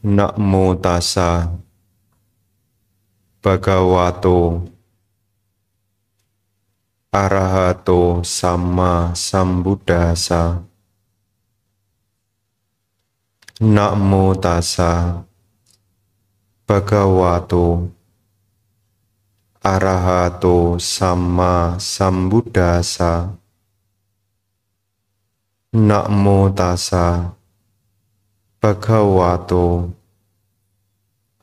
Namo tassa bhagavato arahato sama sambuddhassa. Namo tassa bhagavato arahato sama sambuddhassa. Namo tassa bhagavato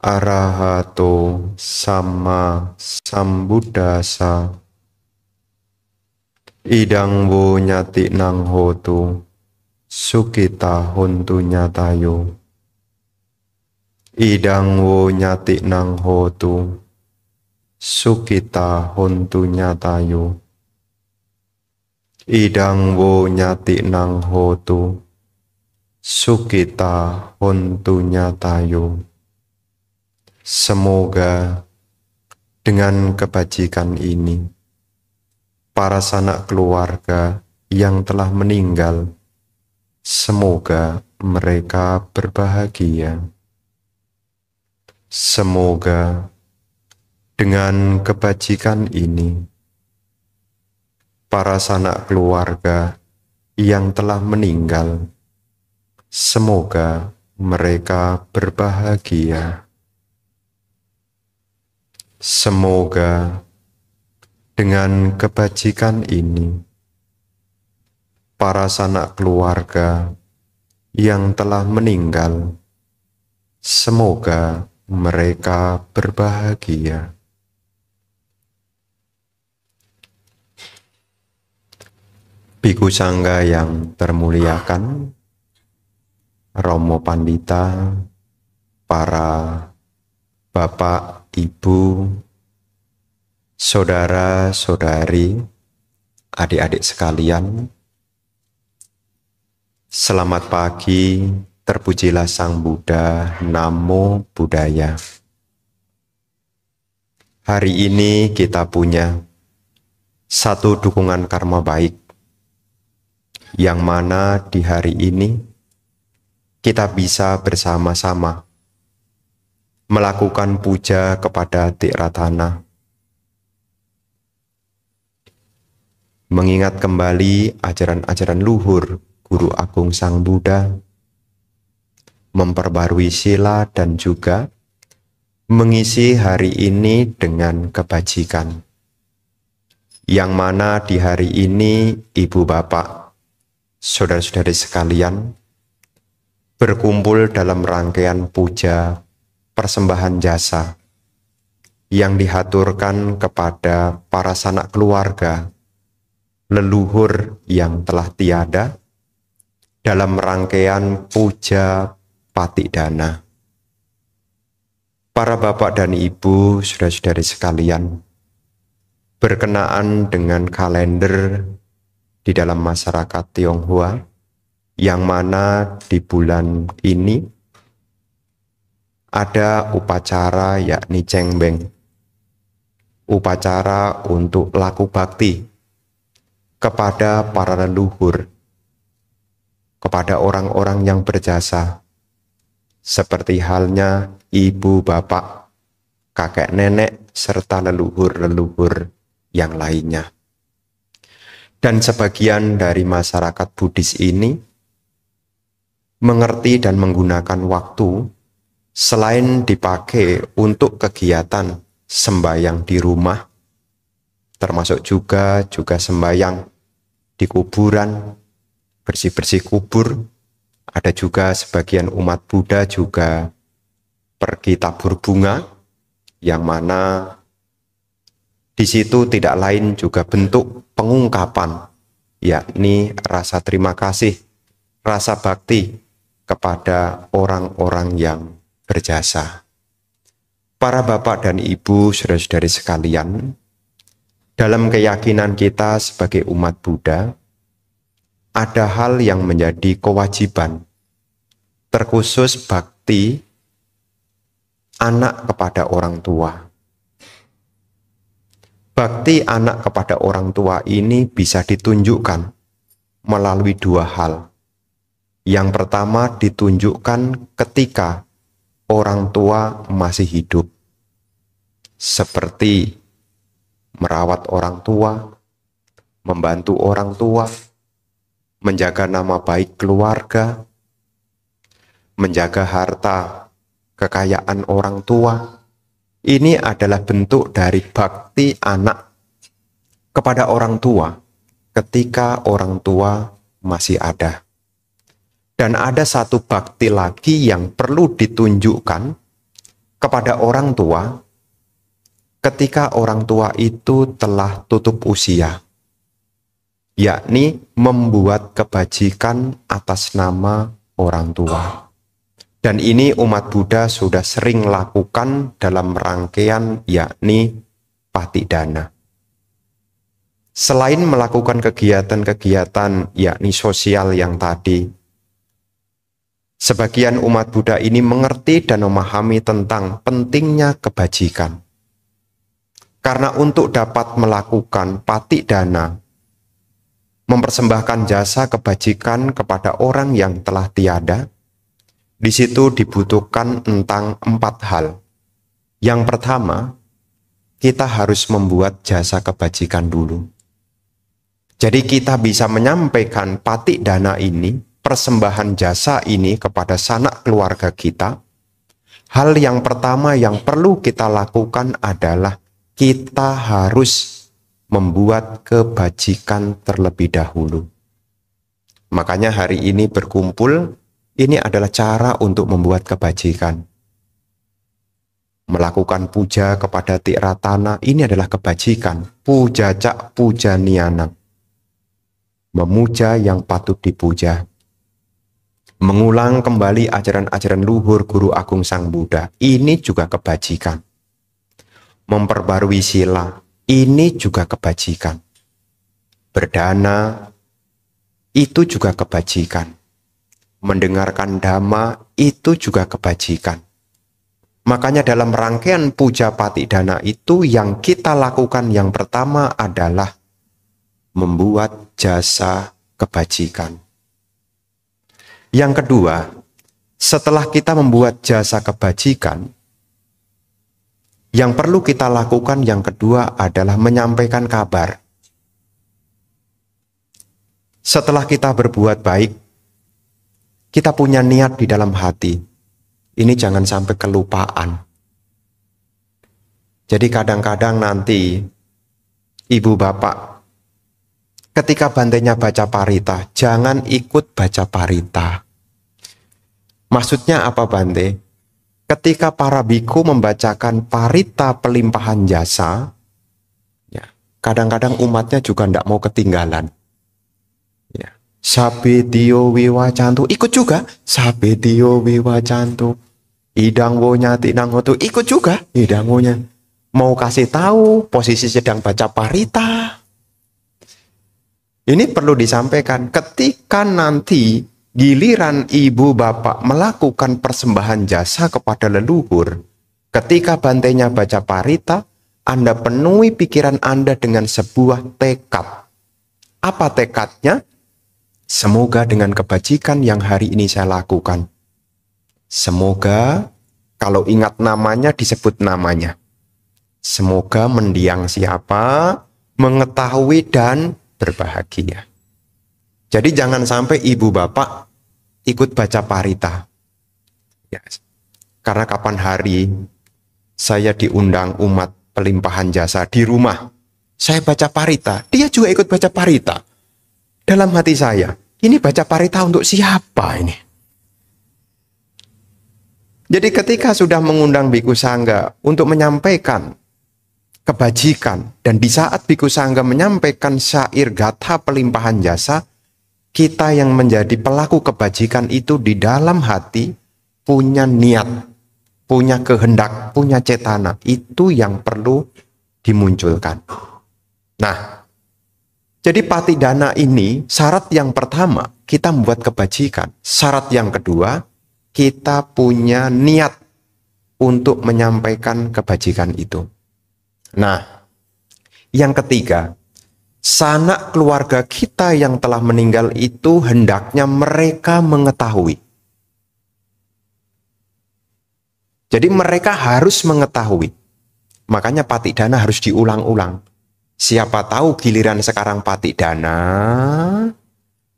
arahato sama sambuddhassa. Idang wo nyati nang hotu sukita hontu nyatayo. Idang wo nyati nang hotu sukita hontu nyatayo. Idang wo nyati nang hotu sukita hontu nyatayo. Semoga dengan kebajikan ini para sanak keluarga yang telah meninggal, semoga mereka berbahagia. Semoga dengan kebajikan ini para sanak keluarga yang telah meninggal, semoga mereka berbahagia. Semoga dengan kebajikan ini para sanak keluarga yang telah meninggal, semoga mereka berbahagia. Bhikkhu Sangga yang termuliakan, Romo Pandita, para bapak, ibu, saudara-saudari, adik-adik sekalian, selamat pagi, terpujilah Sang Buddha, Namo Buddhaya. Hari ini kita punya satu dukungan karma baik, yang mana di hari ini kita bisa bersama-sama melakukan puja kepada Tiratana, mengingat kembali ajaran-ajaran luhur Guru Agung Sang Buddha, memperbarui sila dan juga mengisi hari ini dengan kebajikan, yang mana di hari ini ibu bapak, saudara-saudari sekalian berkumpul dalam rangkaian puja persembahan jasa yang dihaturkan kepada para sanak keluarga leluhur yang telah tiada dalam rangkaian puja Patidana. Para bapak dan ibu, saudara-saudari sekalian, berkenaan dengan kalender di dalam masyarakat Tionghoa, yang mana di bulan ini ada upacara yakni Cengbeng, upacara untuk laku bakti kepada para leluhur, kepada orang-orang yang berjasa, seperti halnya ibu, bapak, kakek, nenek, serta leluhur-leluhur yang lainnya. Dan sebagian dari masyarakat Buddhis ini mengerti dan menggunakan waktu selain dipakai untuk kegiatan sembahyang di rumah, termasuk juga sembahyang di kuburan, bersih-bersih kubur. Ada juga sebagian umat Buddha juga pergi tabur bunga, yang mana di situ tidak lain juga bentuk pengungkapan, yakni rasa terima kasih, rasa bakti kepada orang-orang yang berjasa. Para bapak dan ibu, saudara-saudari sekalian, dalam keyakinan kita sebagai umat Buddha, ada hal yang menjadi kewajiban, terkhusus bakti anak kepada orang tua. Bakti anak kepada orang tua ini bisa ditunjukkan melalui dua hal. Yang pertama ditunjukkan ketika orang tua masih hidup, seperti merawat orang tua, membantu orang tua, menjaga nama baik keluarga, menjaga harta kekayaan orang tua. Ini adalah bentuk dari bakti anak kepada orang tua ketika orang tua masih ada. Dan ada satu bakti lagi yang perlu ditunjukkan kepada orang tua ketika orang tua itu telah tutup usia, yakni membuat kebajikan atas nama orang tua. Dan ini umat Buddha sudah sering lakukan dalam rangkaian yakni patidana. Selain melakukan kegiatan-kegiatan yakni sosial yang tadi, sebagian umat Buddha ini mengerti dan memahami tentang pentingnya kebajikan. Karena untuk dapat melakukan patidana, mempersembahkan jasa kebajikan kepada orang yang telah tiada, di situ dibutuhkan tentang 4 hal. Yang pertama, kita harus membuat jasa kebajikan dulu. Jadi kita bisa menyampaikan patidana ini, persembahan jasa ini kepada sanak keluarga kita. Hal yang pertama yang perlu kita lakukan adalah kita harus membuat kebajikan terlebih dahulu. Makanya hari ini berkumpul, ini adalah cara untuk membuat kebajikan. Melakukan puja kepada Tiratana, ini adalah kebajikan. Puja cak puja niana. Memuja yang patut dipuja. Mengulang kembali ajaran-ajaran luhur Guru Agung Sang Buddha, ini juga kebajikan. Memperbarui sila, ini juga kebajikan. Berdana, itu juga kebajikan. Mendengarkan dhamma, itu juga kebajikan. Makanya dalam rangkaian puja patidana itu yang kita lakukan yang pertama adalah membuat jasa kebajikan. Yang kedua, setelah kita membuat jasa kebajikan, yang perlu kita lakukan yang kedua adalah menyampaikan kabar. Setelah kita berbuat baik, kita punya niat di dalam hati. Ini jangan sampai kelupaan. Jadi kadang-kadang nanti ibu bapak ketika bantainya baca parita, jangan ikut baca parita. Maksudnya apa Bante? Ketika para biku membacakan parita pelimpahan jasa, ya, kadang-kadang umatnya juga tidak mau ketinggalan. Ya. Sabedyo wiwacantu, ikut juga. Sabedyo wiwacantu, idang wonya tinang hotu, ikut juga. Idang wonya mau kasih tahu posisi sedang baca parita. Ini perlu disampaikan ketika nanti giliran ibu bapak melakukan persembahan jasa kepada leluhur. Ketika bantainya baca parita, Anda penuhi pikiran Anda dengan sebuah tekad. Apa tekadnya? Semoga dengan kebajikan yang hari ini saya lakukan, semoga kalau ingat namanya disebut namanya. Semoga mendiang siapa, mengetahui dan berbahagia. Jadi jangan sampai ibu bapak ikut baca parita. Ya, karena kapan hari saya diundang umat pelimpahan jasa di rumah, saya baca parita, dia juga ikut baca parita. Dalam hati saya, ini baca parita untuk siapa ini? Jadi ketika sudah mengundang Biku Sangga untuk menyampaikan kebajikan, dan di saat Biku Sangga menyampaikan syair gatha pelimpahan jasa, kita yang menjadi pelaku kebajikan itu di dalam hati punya niat, punya kehendak, punya cetana. Itu yang perlu dimunculkan. Nah, jadi patidana ini syarat yang pertama kita membuat kebajikan. Syarat yang kedua kita punya niat untuk menyampaikan kebajikan itu. Nah, yang ketiga, sanak keluarga kita yang telah meninggal itu hendaknya mereka mengetahui. Jadi mereka harus mengetahui. Makanya Patik Dana harus diulang-ulang. Siapa tahu giliran sekarang Patik Dana,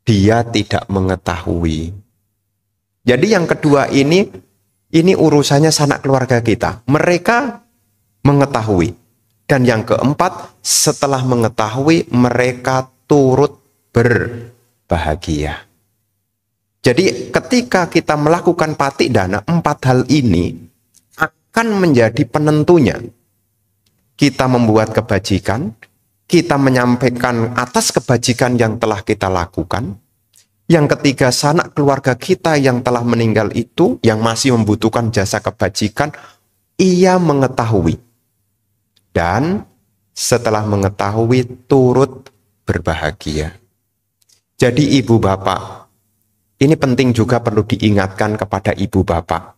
dia tidak mengetahui. Jadi yang kedua ini urusannya sanak keluarga kita. Mereka mengetahui. Dan yang keempat, setelah mengetahui, mereka turut berbahagia. Jadi ketika kita melakukan Patik Dana, 4 hal ini akan menjadi penentunya. Kita membuat kebajikan, kita menyampaikan atas kebajikan yang telah kita lakukan. Yang ketiga, sanak keluarga kita yang telah meninggal itu, yang masih membutuhkan jasa kebajikan, ia mengetahui. Dan setelah mengetahui, turut berbahagia. Jadi ibu bapak, ini penting juga perlu diingatkan kepada ibu bapak.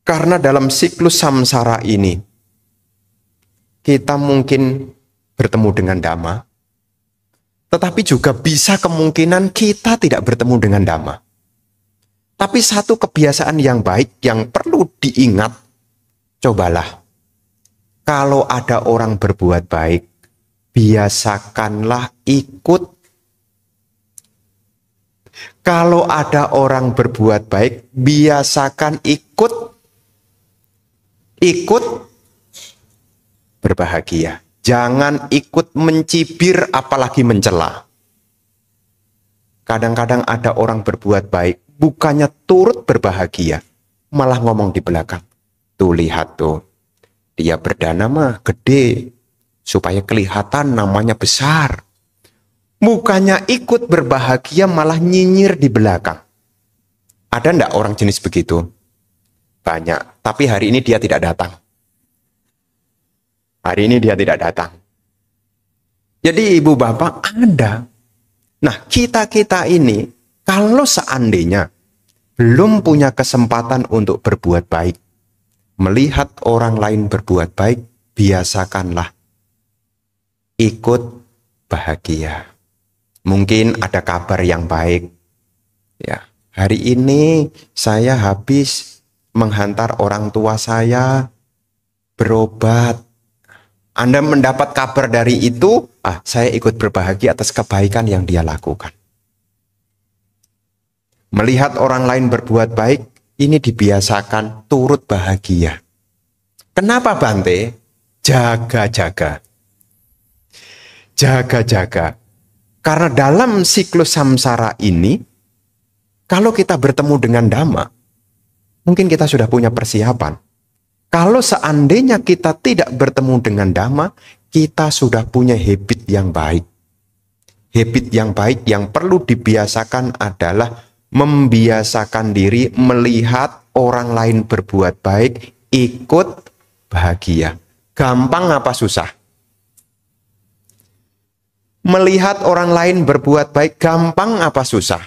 Karena dalam siklus samsara ini, kita mungkin bertemu dengan Dhamma, tetapi juga bisa kemungkinan kita tidak bertemu dengan Dhamma. Tapi satu kebiasaan yang baik yang perlu diingat, cobalah. Kalau ada orang berbuat baik, biasakanlah ikut. Kalau ada orang berbuat baik, biasakan ikut berbahagia. Jangan ikut mencibir apalagi mencela. Kadang-kadang ada orang berbuat baik, bukannya turut berbahagia, malah ngomong di belakang. Tuh lihat tuh, dia berdana mah gede, supaya kelihatan namanya besar. Bukannya ikut berbahagia, malah nyinyir di belakang. Ada enggak orang jenis begitu? Banyak, tapi hari ini dia tidak datang. Hari ini dia tidak datang. Jadi ibu bapak ada. Nah kita-kita ini, kalau seandainya belum punya kesempatan untuk berbuat baik, melihat orang lain berbuat baik, biasakanlah ikut bahagia. Mungkin ada kabar yang baik. Ya, hari ini saya habis menghantar orang tua saya berobat. Anda mendapat kabar dari itu, saya ikut berbahagia atas kebaikan yang dia lakukan. Melihat orang lain berbuat baik, ini dibiasakan turut bahagia. Kenapa Bante? Jaga-jaga. Jaga-jaga. Karena dalam siklus samsara ini, kalau kita bertemu dengan Dhamma, mungkin kita sudah punya persiapan. Kalau seandainya kita tidak bertemu dengan Dhamma, kita sudah punya habit yang baik. Habit yang baik yang perlu dibiasakan adalah membiasakan diri melihat orang lain berbuat baik, ikut bahagia. Gampang apa susah? Melihat orang lain berbuat baik, gampang apa susah?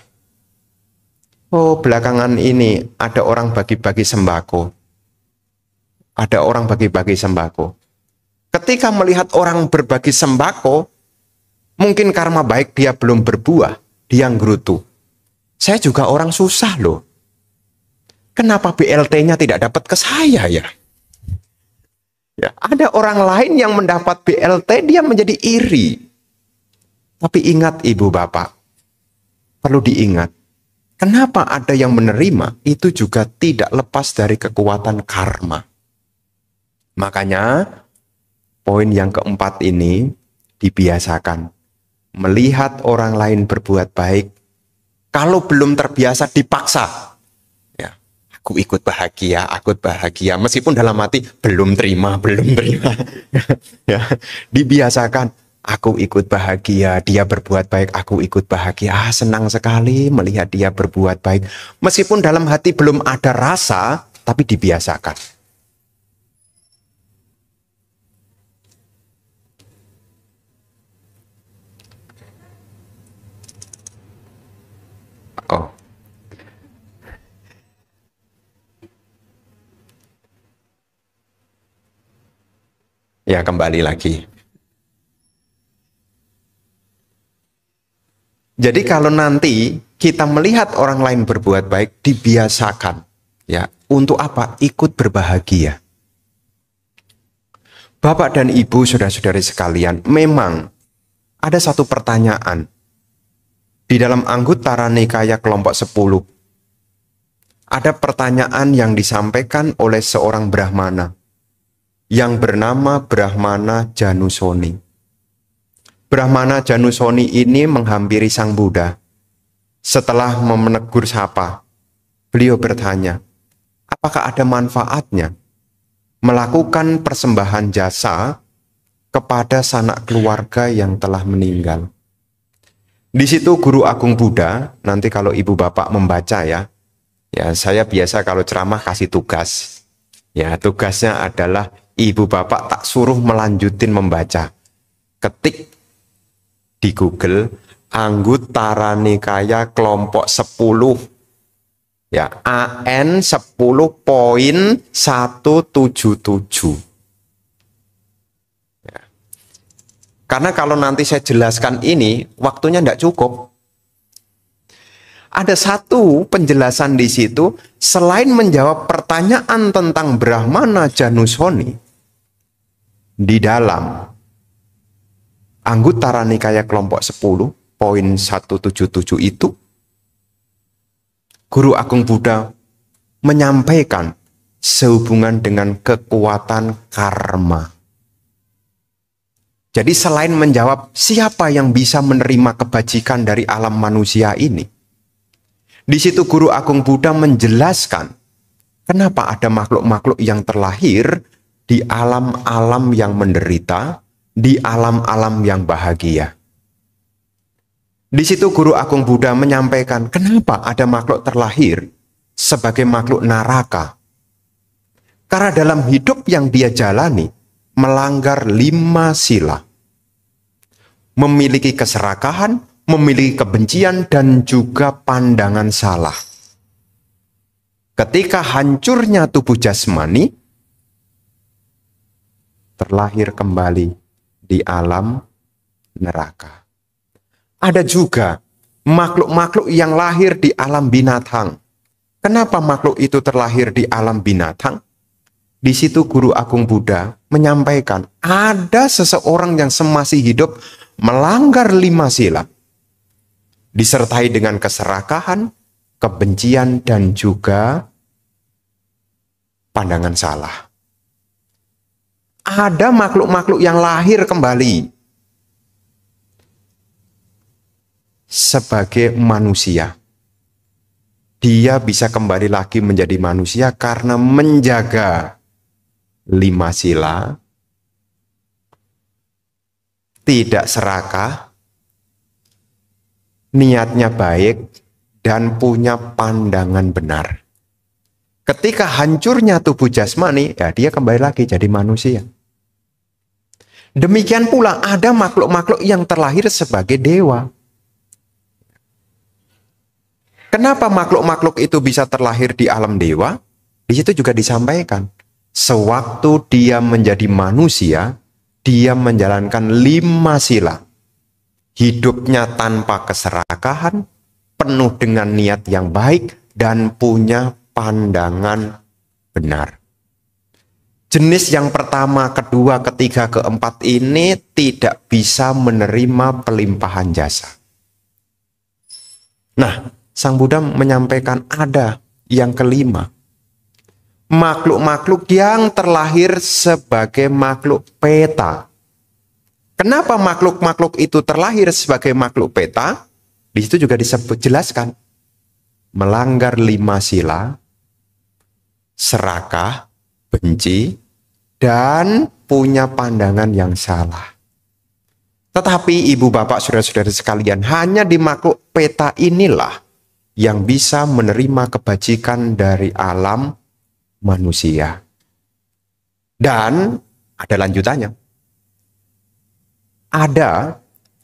Oh, belakangan ini ada orang bagi-bagi sembako. Ada orang bagi-bagi sembako. Ketika melihat orang berbagi sembako, mungkin karma baik dia belum berbuah, dia nggerutu. Saya juga orang susah loh. Kenapa BLT-nya tidak dapat ke saya ya? Ya, ada orang lain yang mendapat BLT, dia menjadi iri. Tapi ingat ibu bapak, perlu diingat, kenapa ada yang menerima, itu juga tidak lepas dari kekuatan karma. Makanya, poin yang keempat ini dibiasakan. Melihat orang lain berbuat baik, kalau belum terbiasa dipaksa. Ya, aku ikut bahagia, meskipun dalam hati belum terima. Ya, dibiasakan. Aku ikut bahagia, dia berbuat baik, aku ikut bahagia. Senang sekali melihat dia berbuat baik. Meskipun dalam hati belum ada rasa, tapi dibiasakan. Oh. Ya, kembali lagi. Jadi kalau nanti kita melihat orang lain berbuat baik, dibiasakan. Ya, untuk apa? Ikut berbahagia. Bapak dan Ibu, saudara-saudari sekalian, memang ada satu pertanyaan di dalam Anggutara Nikaya kelompok 10. Ada pertanyaan yang disampaikan oleh seorang Brahmana yang bernama Brahmana Janusoni. Brahmana Janusoni ini menghampiri Sang Buddha. Setelah menegur sapa, beliau bertanya, apakah ada manfaatnya melakukan persembahan jasa kepada sanak keluarga yang telah meninggal? Di situ Guru Agung Buddha, nanti kalau ibu bapak membaca ya saya biasa kalau ceramah kasih tugas. Ya, tugasnya adalah ibu bapak tak suruh melanjutin membaca. Ketik di Google Anggutara Nikaya kelompok 10. Ya, AN 10.177. Ya. Karena kalau nanti saya jelaskan ini, waktunya tidak cukup. Ada satu penjelasan di situ, selain menjawab pertanyaan tentang Brahmana Janusoni, di dalam Anggutara Nikaya kelompok 10.177 itu, Guru Agung Buddha menyampaikan sehubungan dengan kekuatan karma. Jadi selain menjawab siapa yang bisa menerima kebajikan dari alam manusia ini, di situ Guru Agung Buddha menjelaskan kenapa ada makhluk-makhluk yang terlahir di alam-alam yang menderita, di alam-alam yang bahagia. Di situ Guru Agung Buddha menyampaikan kenapa ada makhluk terlahir sebagai makhluk naraka. Karena dalam hidup yang dia jalani melanggar 5 sila. Memiliki keserakahan, memiliki kebencian, dan juga pandangan salah. Ketika hancurnya tubuh jasmani, terlahir kembali di alam neraka. Ada juga makhluk-makhluk yang lahir di alam binatang. Kenapa makhluk itu terlahir di alam binatang? Di situ Guru Agung Buddha menyampaikan, ada seseorang yang semasih hidup melanggar 5 sila. Disertai dengan keserakahan, kebencian, dan juga pandangan salah. Ada makhluk-makhluk yang lahir kembali sebagai manusia. Dia bisa kembali lagi menjadi manusia karena menjaga 5 sila, tidak serakah, niatnya baik, dan punya pandangan benar. Ketika hancurnya tubuh jasmani, ya dia kembali lagi jadi manusia. Demikian pula ada makhluk-makhluk yang terlahir sebagai dewa. Kenapa makhluk-makhluk itu bisa terlahir di alam dewa? Di situ juga disampaikan, sewaktu dia menjadi manusia, dia menjalankan 5 sila. Hidupnya tanpa keserakahan, penuh dengan niat yang baik, dan punya pandangan benar. Jenis yang pertama, kedua, ketiga, keempat ini tidak bisa menerima pelimpahan jasa. Nah, Sang Buddha menyampaikan ada yang kelima. Makhluk-makhluk yang terlahir sebagai makhluk peta. Kenapa makhluk-makhluk itu terlahir sebagai makhluk peta? Di situ juga disebut jelaskan. Melanggar 5 sila, serakah, benci, dan punya pandangan yang salah. Tetapi ibu bapak saudara-saudara sekalian, hanya di makhluk peta inilah yang bisa menerima kebajikan dari alam manusia. Dan ada lanjutannya. Ada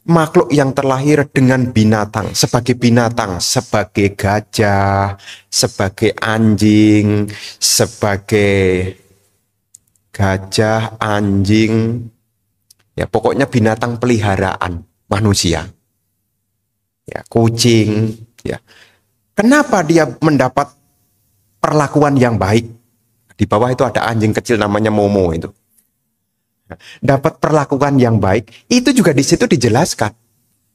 makhluk yang terlahir dengan binatang, sebagai gajah, sebagai anjing, ya pokoknya binatang peliharaan manusia. Ya, kucing, ya. Kenapa dia mendapat perlakuan yang baik. Di bawah itu ada anjing kecil namanya Momo itu. Dapat perlakuan yang baik, itu juga di situ dijelaskan.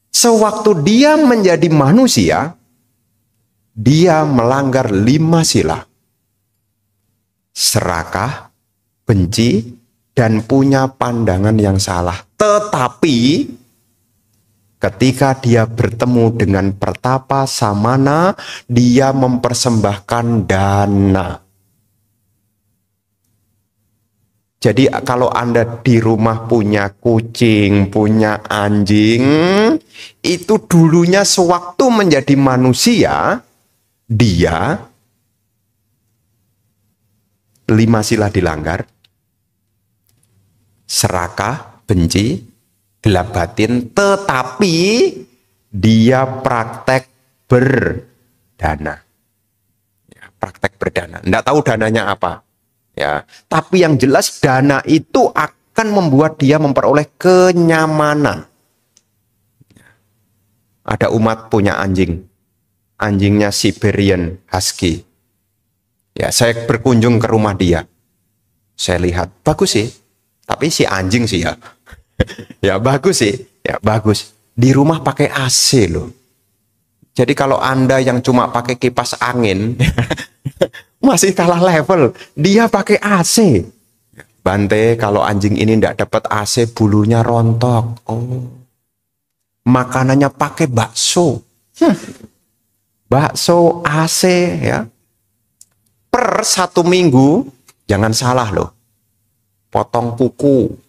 Sewaktu dia menjadi manusia, dia melanggar 5 sila. Serakah, benci, dan punya pandangan yang salah. Tetapi ketika dia bertemu dengan Pertapa Samana, dia mempersembahkan dana. Jadi kalau Anda di rumah punya kucing, punya anjing, itu dulunya sewaktu menjadi manusia, dia 5 sila dilanggar, serakah, benci, gelap batin, tetapi dia praktek berdana. Ya, praktek berdana. Nggak tahu dananya apa. Ya, tapi yang jelas dana itu akan membuat dia memperoleh kenyamanan. Ada umat punya anjing. Anjingnya Siberian Husky. Ya, saya berkunjung ke rumah dia. Saya lihat, bagus sih. Tapi si anjing sih ya. Ya bagus sih. Ya bagus. Di rumah pakai AC loh. Jadi kalau Anda yang cuma pakai kipas angin, masih kalah level. Dia pakai AC. Bante, kalau anjing ini tidak dapat AC, bulunya rontok. Oh, makanannya pakai bakso. Bakso AC ya. Per 1 minggu, jangan salah loh, potong kuku.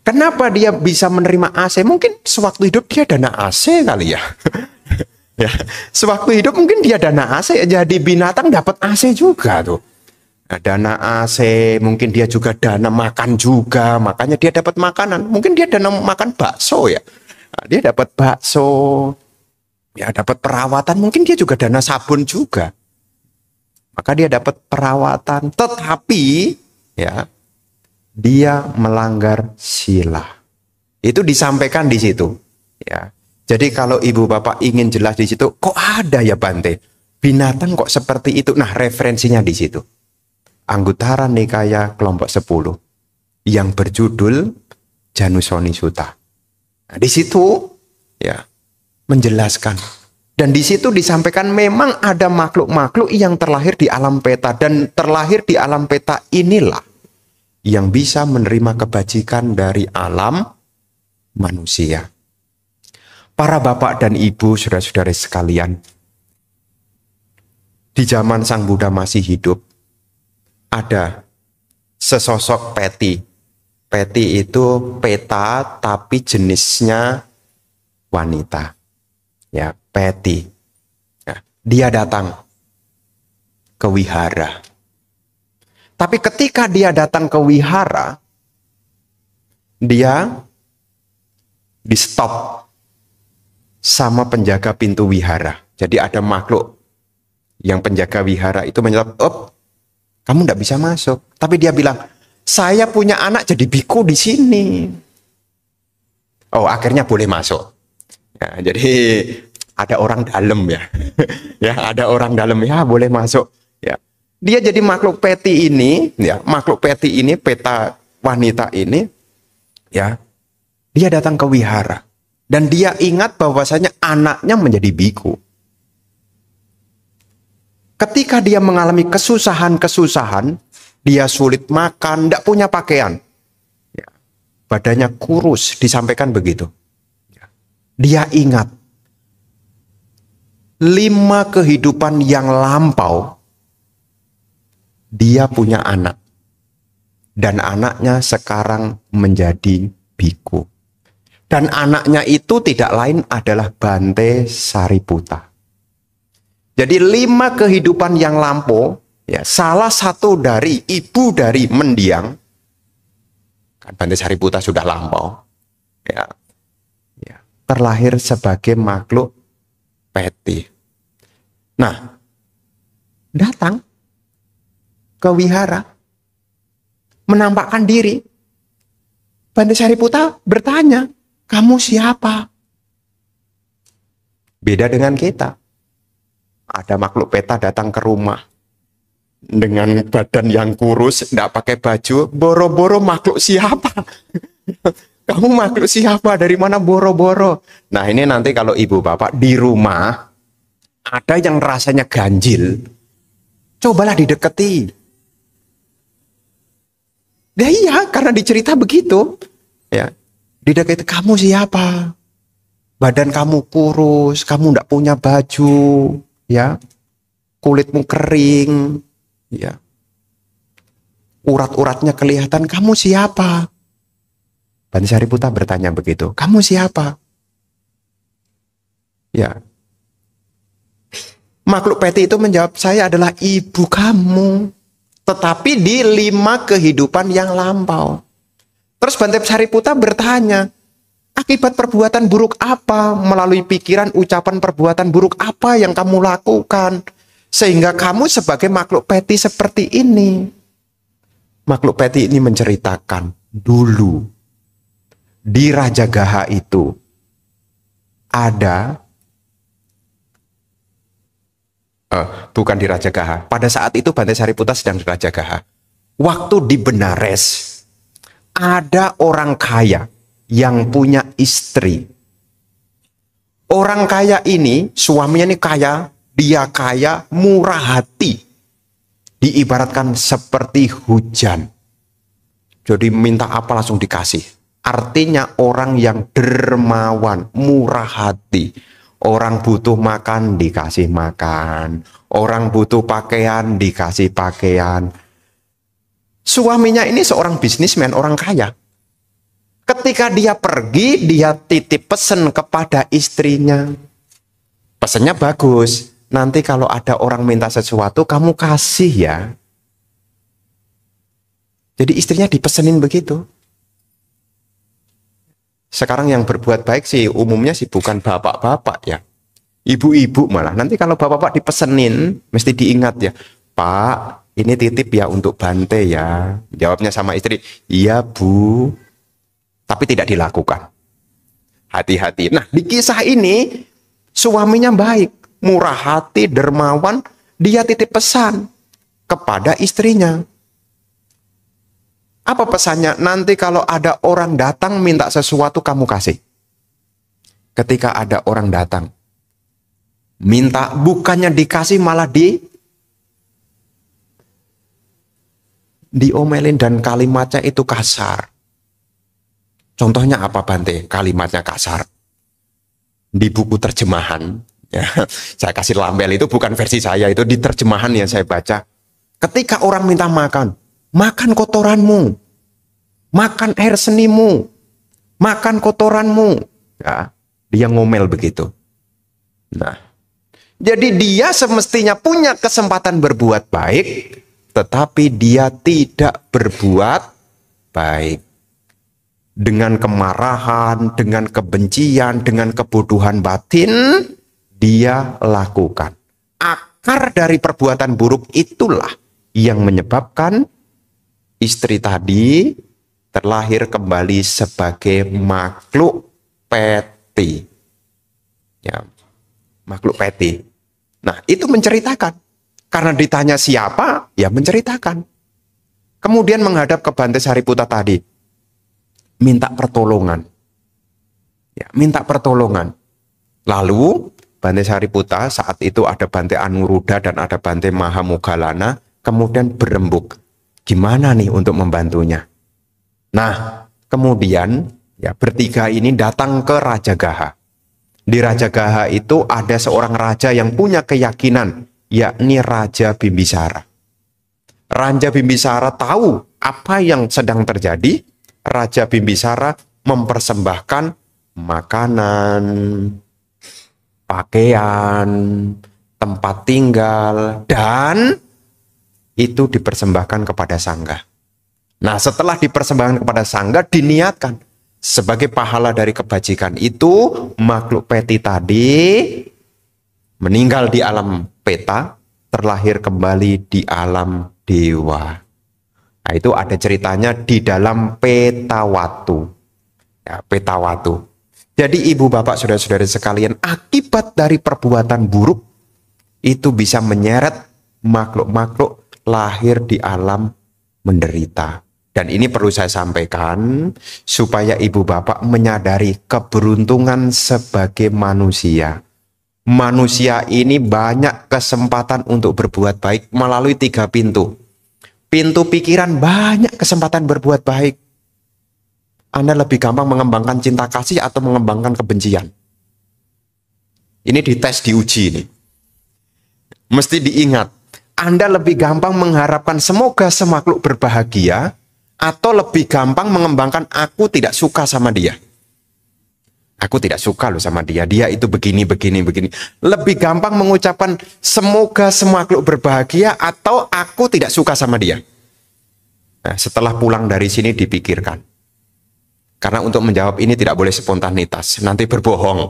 Kenapa dia bisa menerima AC? Mungkin sewaktu hidup dia dana AC kali ya. Ya, sewaktu hidup mungkin dia dana AC, jadi binatang dapat AC juga tuh. Nah, dana AC, mungkin dia juga dana makan juga, makanya dia dapat makanan. Mungkin dia dana makan bakso ya. Nah, dia dapat bakso, ya dapat perawatan, mungkin dia juga dana sabun juga. Maka dia dapat perawatan, tetapi ya dia melanggar sila. Itu disampaikan di situ, ya. Jadi kalau ibu bapak ingin jelas di situ, kok ada ya Bante? Binatang kok seperti itu? Nah, referensinya di situ. Anguttara Nikaya kelompok 10 yang berjudul Janusoni Sutta. Nah, di situ ya menjelaskan. Dan di situ disampaikan memang ada makhluk-makhluk yang terlahir di alam peta, dan terlahir di alam peta inilah yang bisa menerima kebajikan dari alam manusia. Para bapak dan ibu, saudara-saudara sekalian, di zaman Sang Buddha masih hidup, ada sesosok peti. Peti itu peta tapi jenisnya wanita. Ya, peti. Ya, dia datang ke wihara. Tapi ketika dia datang ke wihara, dia di stop sama penjaga pintu wihara. Jadi ada makhluk yang penjaga wihara itu menyebut, "Oh, kamu tidak bisa masuk." Tapi dia bilang, "Saya punya anak jadi biku di sini." Oh, akhirnya boleh masuk. Ya, jadi ada orang dalam ya. Ya, ada orang dalam ya, boleh masuk. Ya. Dia jadi makhluk peti ini, ya, makhluk peti ini, peta wanita ini, ya. Dia datang ke wihara. Dan dia ingat bahwasanya anaknya menjadi biku. Ketika dia mengalami kesusahan-kesusahan, dia sulit makan, tidak punya pakaian. Ya, badannya kurus, disampaikan begitu. Ya, dia ingat 5 kehidupan yang lampau, dia punya anak. Dan anaknya sekarang menjadi biku. Dan anaknya itu tidak lain adalah Bante Sariputta. Jadi 5 kehidupan yang lampau, ya, salah satu dari ibu dari mendiang, kan Bante Sariputta sudah lampau, ya, ya, terlahir sebagai makhluk peti. Nah, datang ke wihara, menampakkan diri. Bante Sariputta bertanya, "Kamu siapa?" Beda dengan kita. Ada makhluk peta datang ke rumah dengan badan yang kurus, tidak pakai baju, boro-boro makhluk siapa? Kamu makhluk siapa? Dari mana boro-boro? Nah ini nanti kalau ibu bapak di rumah ada yang rasanya ganjil, cobalah dideketi. Ya iya, karena dicerita begitu. Ya, dideketi, kamu siapa? Badan kamu kurus, kamu tidak punya baju, ya, kulitmu kering, ya, urat-uratnya kelihatan. Kamu siapa? Bante Sariputa bertanya begitu. Kamu siapa? Ya, makhluk peti itu menjawab, saya adalah ibu kamu. Tetapi di 5 kehidupan yang lampau. Terus Bante Sariputa bertanya, akibat perbuatan buruk apa, melalui pikiran, ucapan, perbuatan buruk apa yang kamu lakukan, sehingga kamu sebagai makhluk peti seperti ini? Makhluk peti ini menceritakan, dulu di Rajagaha itu ada, bukan di Rajagaha, pada saat itu Bante Sariputa sedang di Rajagaha. Waktu di Benares, ada orang kaya yang punya istri. Orang kaya ini, suaminya ini kaya, dia kaya, murah hati. Diibaratkan seperti hujan. Jadi minta apa langsung dikasih. Artinya orang yang dermawan, murah hati. Orang butuh makan, dikasih makan. Orang butuh pakaian, dikasih pakaian. Suaminya ini seorang bisnismen, orang kaya. Ketika dia pergi, dia titip pesan kepada istrinya. Pesannya bagus. Nanti kalau ada orang minta sesuatu, kamu kasih ya. Jadi istrinya dipesenin begitu. Sekarang yang berbuat baik sih umumnya sih bukan bapak-bapak ya. Ibu-ibu malah. Nanti kalau bapak-bapak dipesenin, mesti diingat ya. Pak, ini titip ya untuk Bante ya. Jawabnya sama istri, iya Bu. Tapi tidak dilakukan. Hati-hati. Nah, di kisah ini suaminya baik, murah hati, dermawan. Dia titip pesan kepada istrinya. Apa pesannya? Nanti kalau ada orang datang minta sesuatu, kamu kasih. Ketika ada orang datang minta, bukannya dikasih malah diomelin dan kalimatnya itu kasar. Contohnya apa Bante? Kalimatnya kasar. Di buku terjemahan, ya, saya kasih label itu bukan versi saya, itu di terjemahan yang saya baca. Ketika orang minta makan, makan kotoranmu, makan air senimu, makan kotoranmu. Ya, dia ngomel begitu. Nah, jadi dia semestinya punya kesempatan berbuat baik, tetapi dia tidak berbuat baik. Dengan kemarahan, dengan kebencian, dengan kebodohan batin, dia lakukan. Akar dari perbuatan buruk itulah yang menyebabkan istri tadi terlahir kembali sebagai makhluk peti. Ya, makhluk peti. Nah, itu menceritakan. Karena ditanya siapa, ya menceritakan. Kemudian menghadap ke Bante Sariputa tadi. Minta pertolongan. Ya, minta pertolongan. Lalu Bante Sariputa, saat itu ada Bante Anuruddha dan ada Bante Mahamoggallana, kemudian berembuk. Gimana nih untuk membantunya? Nah, kemudian ya bertiga ini datang ke Rajagaha. Di Rajagaha itu ada seorang raja yang punya keyakinan, yakni Raja Bimbisara. Raja Bimbisara tahu apa yang sedang terjadi. Raja Bimbisara mempersembahkan makanan, pakaian, tempat tinggal, dan itu dipersembahkan kepada Sangga. Nah, setelah dipersembahkan kepada Sangga, diniatkan sebagai pahala dari kebajikan itu, makhluk peti tadi meninggal di alam peta, terlahir kembali di alam dewa. Nah, itu ada ceritanya di dalam Petawatu. Ya, Petawatu. Jadi ibu bapak saudara-saudari sekalian, akibat dari perbuatan buruk itu bisa menyeret makhluk-makhluk lahir di alam menderita. Dan ini perlu saya sampaikan supaya ibu bapak menyadari keberuntungan sebagai manusia. Manusia ini banyak kesempatan untuk berbuat baik melalui 3 pintu. Pintu pikiran banyak kesempatan berbuat baik. Anda lebih gampang mengembangkan cinta kasih atau mengembangkan kebencian? Ini dites, diuji ini. Mesti diingat, Anda lebih gampang mengharapkan semoga semakhluk berbahagia atau lebih gampang mengembangkan aku tidak suka sama dia. Aku tidak suka loh sama dia, dia itu begini, begini, begini. Lebih gampang mengucapkan semoga semakhluk berbahagia atau aku tidak suka sama dia. Nah, setelah pulang dari sini dipikirkan. Karena untuk menjawab ini tidak boleh spontanitas, nanti berbohong.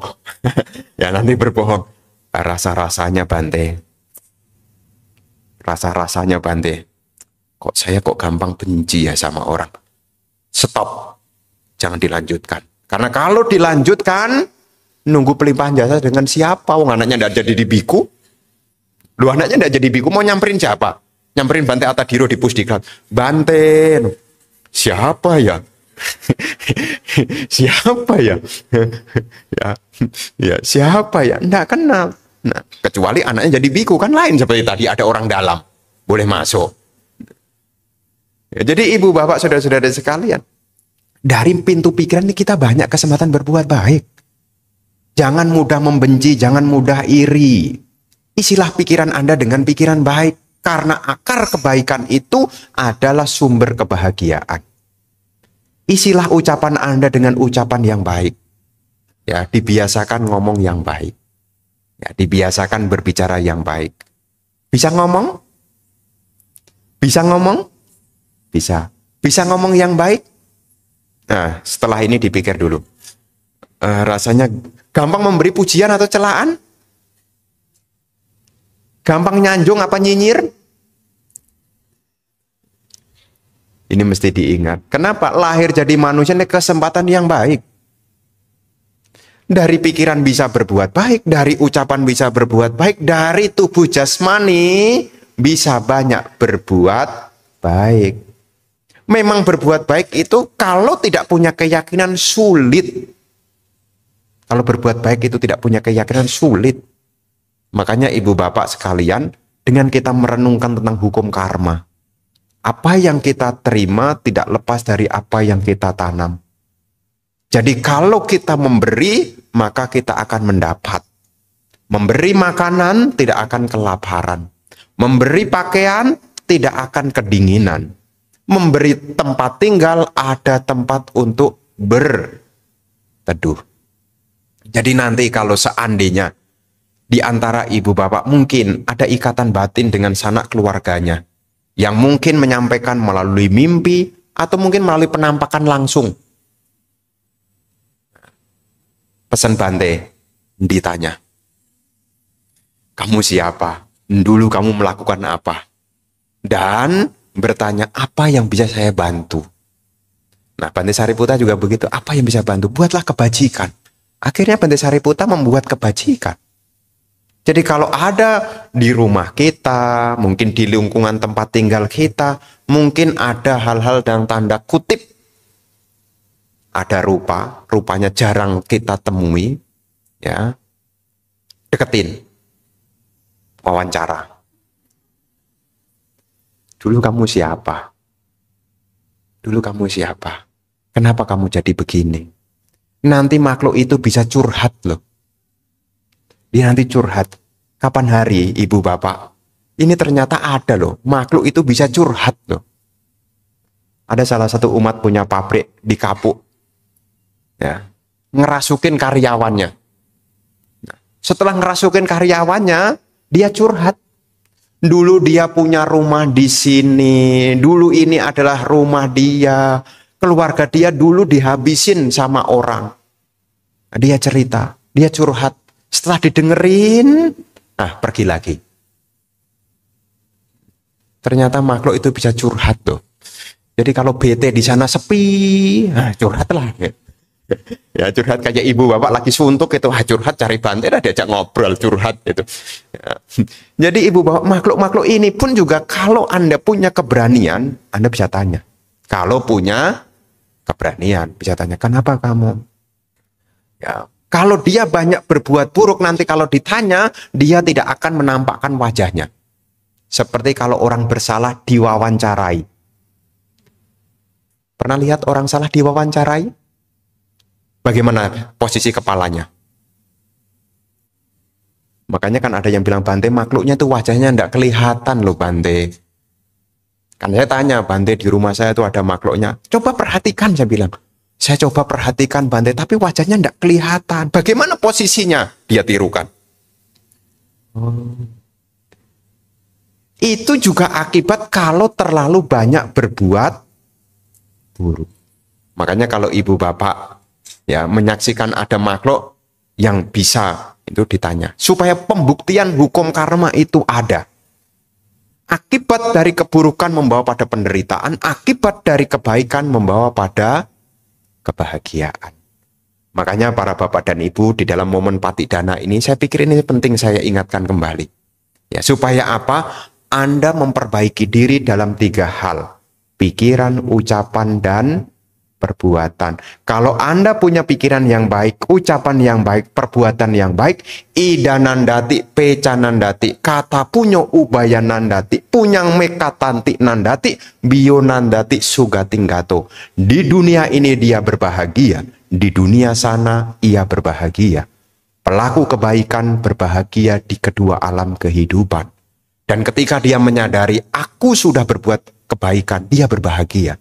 Ya, nanti berbohong. Rasa-rasanya Bante. Rasa-rasanya Bante. Kok saya kok gampang benci ya sama orang. Stop. Jangan dilanjutkan. Karena kalau dilanjutkan, nunggu pelimpahan jasa dengan siapa? Wong anaknya tidak jadi di biku. Lu anaknya tidak jadi biku, mau nyamperin siapa? Nyamperin Bante Atadhiro di Pusdiklat. Bante, siapa ya? Siapa ya? Ya, siapa ya? Nggak kenal. Nah, kecuali anaknya jadi biku, kan lain seperti tadi ada orang dalam. Boleh masuk. Ya, jadi ibu bapak saudara-saudara sekalian, dari pintu pikiran ini kita banyak kesempatan berbuat baik. Jangan mudah membenci, jangan mudah iri. Isilah pikiran Anda dengan pikiran baik, karena akar kebaikan itu adalah sumber kebahagiaan. Isilah ucapan Anda dengan ucapan yang baik. Ya, dibiasakan ngomong yang baik. Ya, dibiasakan berbicara yang baik. Bisa ngomong? Bisa ngomong? Bisa. Bisa ngomong yang baik? Nah, setelah ini dipikir dulu. Rasanya gampang memberi pujian atau celaan? Gampang nyanjung apa nyinyir? Ini mesti diingat. Kenapa? Lahir jadi manusia ini kesempatan yang baik. Dari pikiran bisa berbuat baik, dari ucapan bisa berbuat baik, dari tubuh jasmani bisa banyak berbuat baik. Memang berbuat baik itu kalau tidak punya keyakinan sulit. Kalau berbuat baik itu tidak punya keyakinan sulit. Makanya ibu bapak sekalian, dengan kita merenungkan tentang hukum karma, apa yang kita terima tidak lepas dari apa yang kita tanam. Jadi kalau kita memberi, maka kita akan mendapat. Memberi makanan tidak akan kelaparan. Memberi pakaian tidak akan kedinginan. Memberi tempat tinggal, ada tempat untuk berteduh. Jadi nanti kalau seandainya di antara ibu bapak mungkin ada ikatan batin dengan sanak keluarganya, yang mungkin menyampaikan melalui mimpi atau mungkin melalui penampakan langsung. Pesan Bante, ditanya, kamu siapa? Dulu kamu melakukan apa? Dan bertanya, apa yang bisa saya bantu? Nah, Bante Sariputta juga begitu. Apa yang bisa bantu? Buatlah kebajikan. Akhirnya Bante Sariputta membuat kebajikan. Jadi kalau ada di rumah kita, mungkin di lingkungan tempat tinggal kita, mungkin ada hal-hal dan tanda kutip, ada rupanya jarang kita temui, ya, deketin, wawancara. Dulu kamu siapa? Dulu kamu siapa? Kenapa kamu jadi begini? Nanti makhluk itu bisa curhat loh. Dia nanti curhat. Kapan hari ibu bapak? Ini ternyata ada loh. Makhluk itu bisa curhat loh. Ada salah satu umat punya pabrik di Kapuk. Ya, ngerasukin karyawannya. Nah, setelah ngerasukin karyawannya, dia curhat. Dulu dia punya rumah di sini. Dulu ini adalah rumah dia. Keluarga dia dulu dihabisin sama orang. Dia cerita, dia curhat. Setelah didengerin, pergi lagi. Ternyata makhluk itu bisa curhat tuh. Jadi kalau bete di sana sepi, curhatlah. Ya curhat kayak ibu bapak lagi suntuk itu, curhat cari Bante lah, diajak ngobrol curhat gitu. Ya. Jadi ibu bapak makhluk-makhluk ini pun juga kalau Anda punya keberanian, Anda bisa tanya. Kalau punya keberanian, bisa tanya, kenapa kamu? Ya. Kalau dia banyak berbuat buruk, nanti kalau ditanya, dia tidak akan menampakkan wajahnya. Seperti kalau orang bersalah diwawancarai. Pernah lihat orang salah diwawancarai? Bagaimana posisi kepalanya? Makanya kan ada yang bilang, Bante makhluknya itu wajahnya tidak kelihatan loh Bante. Kan saya tanya, Bante di rumah saya itu ada makhluknya. Coba perhatikan, saya bilang. Saya coba perhatikan Bante, tapi wajahnya tidak kelihatan. Bagaimana posisinya? Dia tirukan. Itu juga akibat kalau terlalu banyak berbuat buruk. Makanya kalau ibu bapak ya menyaksikan ada makhluk yang bisa, itu ditanya. Supaya pembuktian hukum karma itu ada. Akibat dari keburukan membawa pada penderitaan, akibat dari kebaikan membawa pada kebahagiaan. Makanya para bapak dan ibu di dalam momen Patidana ini, saya pikir ini penting saya ingatkan kembali. Ya, supaya apa? Anda memperbaiki diri dalam 3 hal. Pikiran, ucapan, dan perbuatan. Kalau Anda punya pikiran yang baik, ucapan yang baik, perbuatan yang baik, idanandati, pecanandati, kata punyo ubayanandati, punyang mekatanti nandati, bionandati sugatinggato. Di dunia ini dia berbahagia, di dunia sana ia berbahagia. Pelaku kebaikan berbahagia di kedua alam kehidupan. Dan ketika dia menyadari aku sudah berbuat kebaikan, dia berbahagia.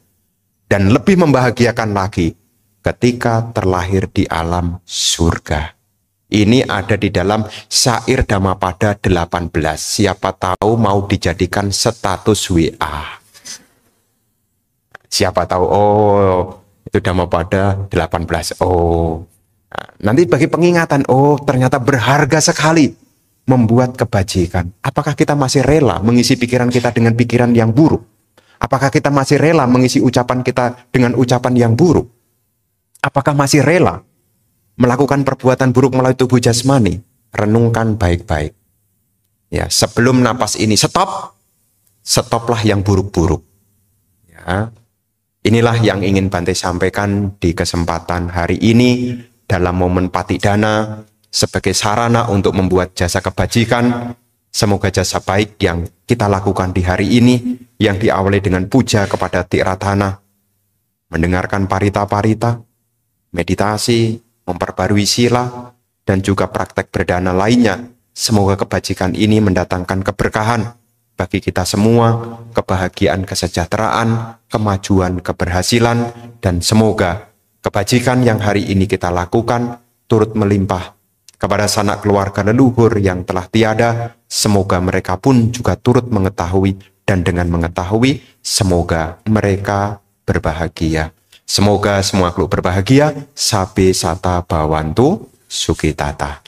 Dan lebih membahagiakan lagi ketika terlahir di alam surga. Ini ada di dalam syair Dhammapada 18. Siapa tahu mau dijadikan status WA. Siapa tahu, oh itu Dhammapada 18. Oh, nah, nanti bagi pengingatan, oh ternyata berharga sekali membuat kebajikan. Apakah kita masih rela mengisi pikiran kita dengan pikiran yang buruk? Apakah kita masih rela mengisi ucapan kita dengan ucapan yang buruk? Apakah masih rela melakukan perbuatan buruk melalui tubuh jasmani? Renungkan baik-baik. Ya, sebelum napas ini stop, stoplah yang buruk-buruk. Ya, inilah yang ingin Bante sampaikan di kesempatan hari ini dalam momen Patidana sebagai sarana untuk membuat jasa kebajikan. Semoga jasa baik yang kita lakukan di hari ini, yang diawali dengan puja kepada Tiratana, mendengarkan parita-parita, meditasi, memperbarui sila, dan juga praktek berdana lainnya. Semoga kebajikan ini mendatangkan keberkahan bagi kita semua, kebahagiaan, kesejahteraan, kemajuan, keberhasilan, dan semoga kebajikan yang hari ini kita lakukan turut melimpah kepada sanak keluarga leluhur yang telah tiada. Semoga mereka pun juga turut mengetahui, dan dengan mengetahui, semoga mereka berbahagia. Semoga semua makhluk berbahagia. Sabe sata bawantu sukitata.